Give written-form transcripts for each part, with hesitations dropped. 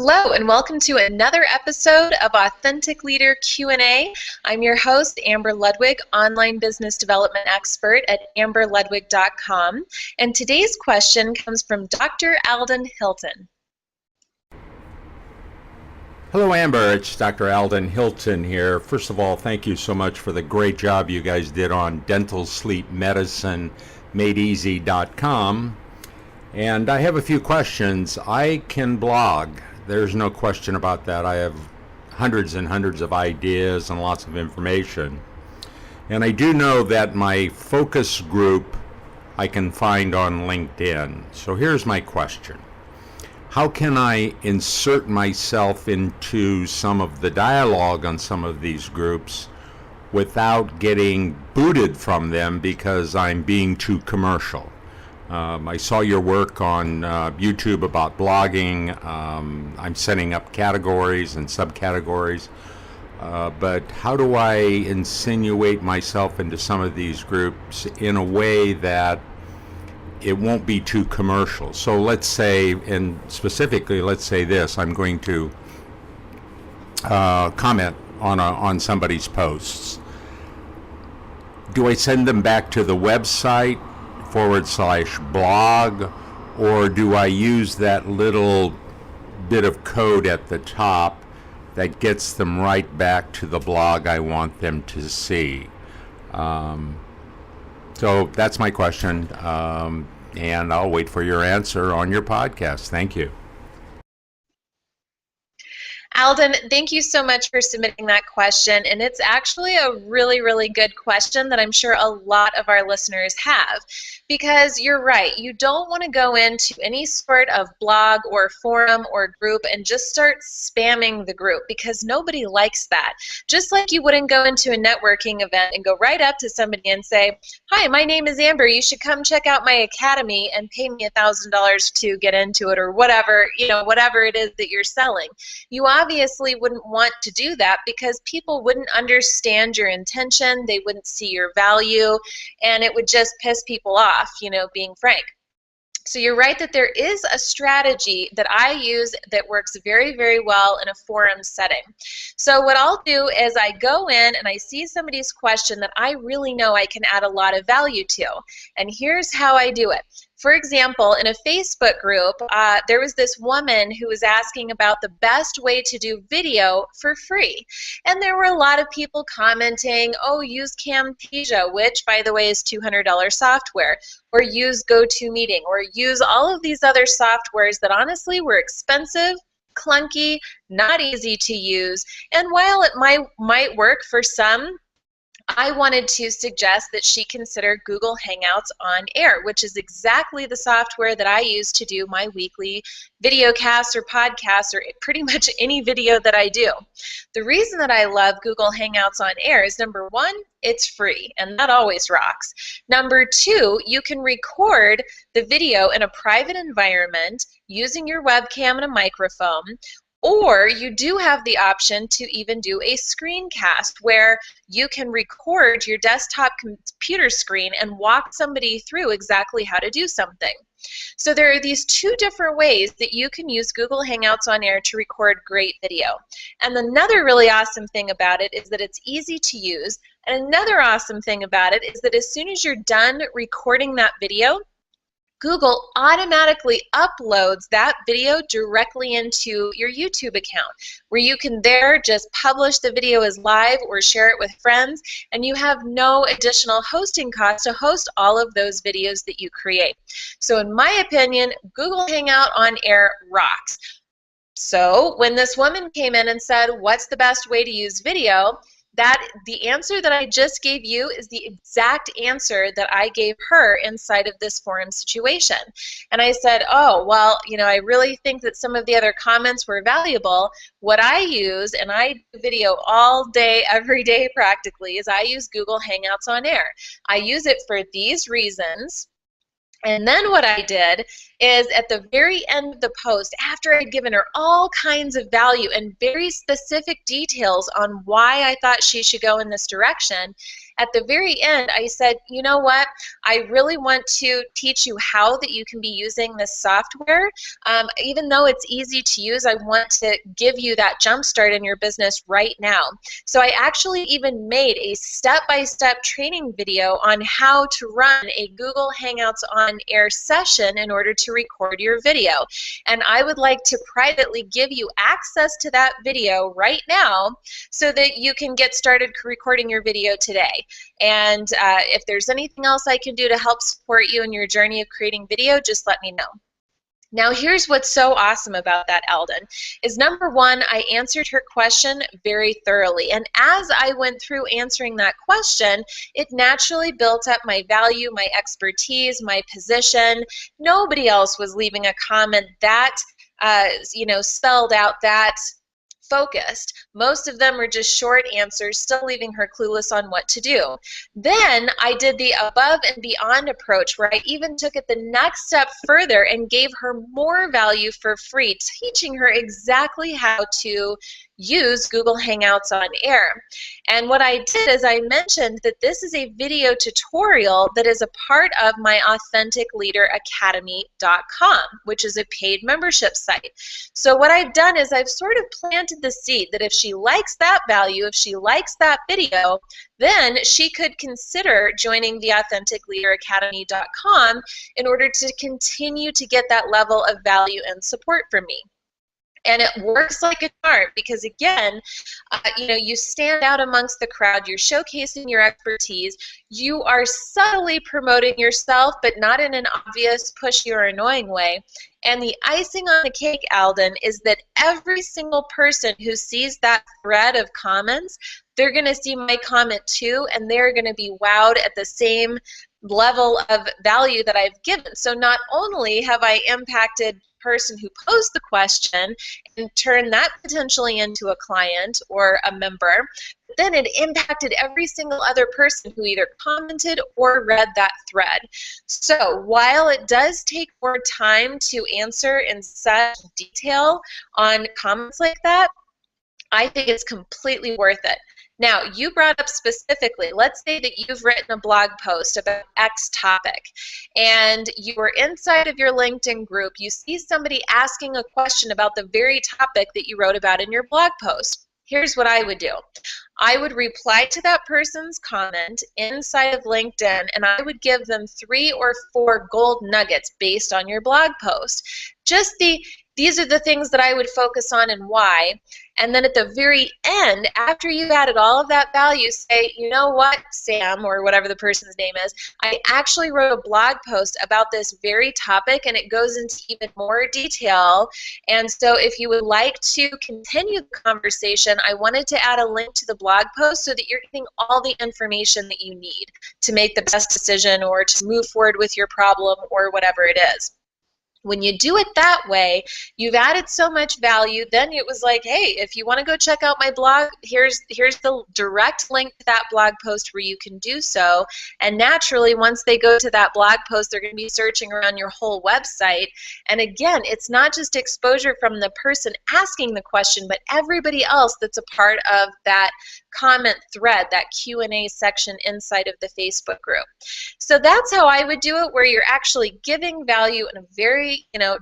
Hello and welcome to another episode of Authentic Leader Q&A. I'm your host, Amber Ludwig, online business development expert at amberludwig.com. And today's question comes from Dr. Alden Hilton. Hello Amber, it's Dr. Alden Hilton here. First of all, thank you so much for the great job you guys did on dental sleep medicine madeeasy.com. And I have a few questions. I can blog. There's no question about that. I have hundreds and hundreds of ideas and lots of information. And I do know that my focus group I can find on LinkedIn. So here's my question. How can I insert myself into some of the dialogue on some of these groups without getting booted from them because I'm being too commercial? I saw your work on YouTube about blogging. I'm setting up categories and subcategories. But how do I insinuate myself into some of these groups in a way that it won't be too commercial? So let's say, and specifically, let's say this, I'm going to comment on somebody's posts. Do I send them back to the website /blog, or do I use that little bit of code at the top that gets them right back to the blog I want them to see? So that's my question, and I'll wait for your answer on your podcast. Thank you. Alden, thank you so much for submitting that question, and it's actually a really, really good question that I'm sure a lot of our listeners have, because you're right, you don't want to go into any sort of blog or forum or group and just start spamming the group, because nobody likes that. Just like you wouldn't go into a networking event and go right up to somebody and say, "Hi, my name is Amber, you should come check out my academy and pay me $1,000 to get into it," or whatever, whatever it is that you're selling. You obviously wouldn't want to do that because people wouldn't understand your intention, they wouldn't see your value, and it would just piss people off, being frank. So you're right that there is a strategy that I use that works very, very well in a forum setting. So what I'll do is I go in and I see somebody's question that I really know I can add a lot of value to. And here's how I do it. For example, in a Facebook group, there was this woman who was asking about the best way to do video for free. And there were a lot of people commenting, "Oh, use Camtasia," which, by the way, is $200 software, or use GoToMeeting, or use all of these other softwares that honestly were expensive, clunky, not easy to use. And while it might work for some, I wanted to suggest that she consider Google Hangouts on Air, which is exactly the software that I use to do my weekly video casts or podcasts or pretty much any video that I do. The reason that I love Google Hangouts on Air is, number one, it's free, and that always rocks. Number two, you can record the video in a private environment using your webcam and a microphone. Or you do have the option to even do a screencast where you can record your desktop computer screen and walk somebody through exactly how to do something. So there are these two different ways that you can use Google Hangouts on Air to record great video. And another really awesome thing about it is that it's easy to use. And another awesome thing about it is that as soon as you're done recording that video, Google automatically uploads that video directly into your YouTube account, where you can there just publish the video as live or share it with friends, and you have no additional hosting costs to host all of those videos that you create. So in my opinion, Google Hangout on Air rocks. So when this woman came in and said, "What's the best way to use video?" the answer that I just gave you is the exact answer that I gave her inside of this forum situation. And I said, "Oh, well, I really think that some of the other comments were valuable. What I use, and I do video all day, every day practically, is I use Google Hangouts on Air. I use it for these reasons." And then what I did is at the very end of the post, after I'd given her all kinds of value and very specific details on why I thought she should go in this direction, at the very end, I said, you know what? I really want to teach you how that you can be using this software. Even though it's easy to use, I want to give you that jump start in your business right now. So I actually even made a step-by-step training video on how to run a Google Hangouts on Air session in order to record your video. And I would like to privately give you access to that video right now so that you can get started recording your video today. And if there's anything else I can do to help support you in your journey of creating video, just let me know. Now, here's what's so awesome about that, Eldon, is number one, I answered her question very thoroughly. And as I went through answering that question, it naturally built up my value, my expertise, my position. Nobody else was leaving a comment that, spelled out that focused. Most of them were just short answers, still leaving her clueless on what to do. Then I did the above and beyond approach, where I even took it the next step further and gave her more value for free, teaching her exactly how to use Google Hangouts on Air. And what I did is I mentioned that this is a video tutorial that is a part of my AuthenticLeaderAcademy.com, which is a paid membership site. So what I've done is I've sort of planted the seed that if she likes that value, if she likes that video, then she could consider joining the AuthenticLeaderAcademy.com in order to continue to get that level of value and support from me. And it works like a charm because, again, you stand out amongst the crowd, you're showcasing your expertise, you are subtly promoting yourself, but not in an obvious, pushy, or annoying way. And the icing on the cake, Alden, is that every single person who sees that thread of comments, they're going to see my comment too, and they're going to be wowed at the same level of value that I've given. So not only have I impacted person who posed the question and turn that potentially into a client or a member, but then it impacted every single other person who either commented or read that thread. So while it does take more time to answer in such detail on comments like that, I think it's completely worth it. Now, you brought up specifically, let's say that you've written a blog post about X topic, and you were inside of your LinkedIn group, you see somebody asking a question about the very topic that you wrote about in your blog post. Here's what I would do. I would reply to that person's comment inside of LinkedIn, and I would give them 3 or 4 gold nuggets based on your blog post. These are the things that I would focus on and why. And then at the very end, after you've added all of that value, say, you know what, Sam, or whatever the person's name is, I actually wrote a blog post about this very topic, and it goes into even more detail. And so if you would like to continue the conversation, I wanted to add a link to the blog post so that you're getting all the information that you need to make the best decision or to move forward with your problem or whatever it is. When you do it that way, you've added so much value, then it was like, hey, if you want to go check out my blog, here's the direct link to that blog post where you can do so. And naturally, once they go to that blog post, they're going to be searching around your whole website. And again, it's not just exposure from the person asking the question, but everybody else that's a part of that comment thread, that Q&A section inside of the Facebook group. So that's how I would do it, where you're actually giving value in a very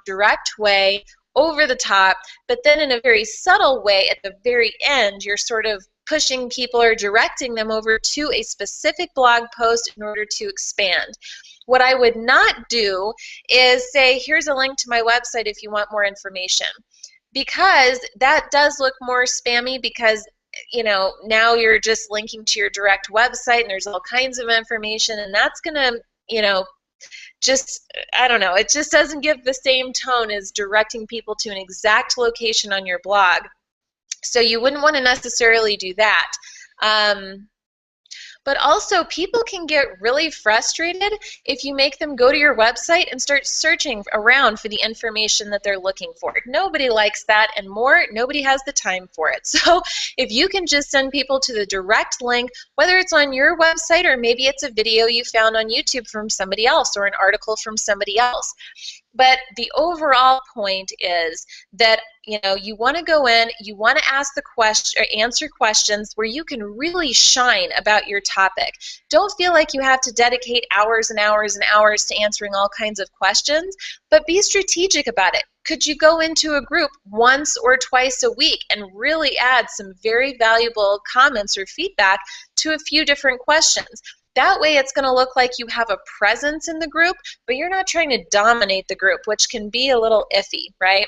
direct way, over the top, but then in a very subtle way at the very end, you're sort of pushing people or directing them over to a specific blog post in order to expand. What I would not do is say, here's a link to my website if you want more information, because that does look more spammy, because now you're just linking to your direct website and there's all kinds of information, and that's going to, I don't know, it just doesn't give the same tone as directing people to an exact location on your blog. So you wouldn't want to necessarily do that. But also, people can get really frustrated if you make them go to your website and start searching around for the information that they're looking for. Nobody likes that, and nobody has the time for it. So if you can just send people to the direct link, whether it's on your website or maybe it's a video you found on YouTube from somebody else or an article from somebody else, But the overall point is that you want to go in, you want to ask the question or answer questions where you can really shine about your topic. Don't feel like you have to dedicate hours and hours and hours to answering all kinds of questions, but be strategic about it. Could you go into a group once or twice a week and really add some very valuable comments or feedback to a few different questions? That way it's going to look like you have a presence in the group, but you're not trying to dominate the group, which can be a little iffy, right?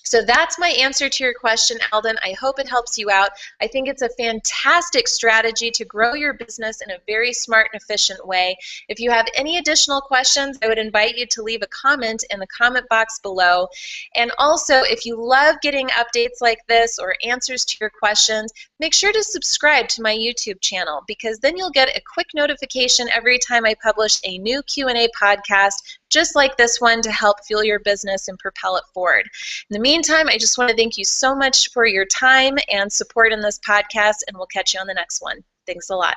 So that's my answer to your question, Alden. I hope it helps you out. I think it's a fantastic strategy to grow your business in a very smart and efficient way. If you have any additional questions, I would invite you to leave a comment in the comment box below. And also, if you love getting updates like this or answers to your questions, make sure to subscribe to my YouTube channel, because then you'll get a quick notification every time I publish a new Q&A podcast just like this one to help fuel your business and propel it forward. In the meantime, I just want to thank you so much for your time and support in this podcast, and we'll catch you on the next one. Thanks a lot.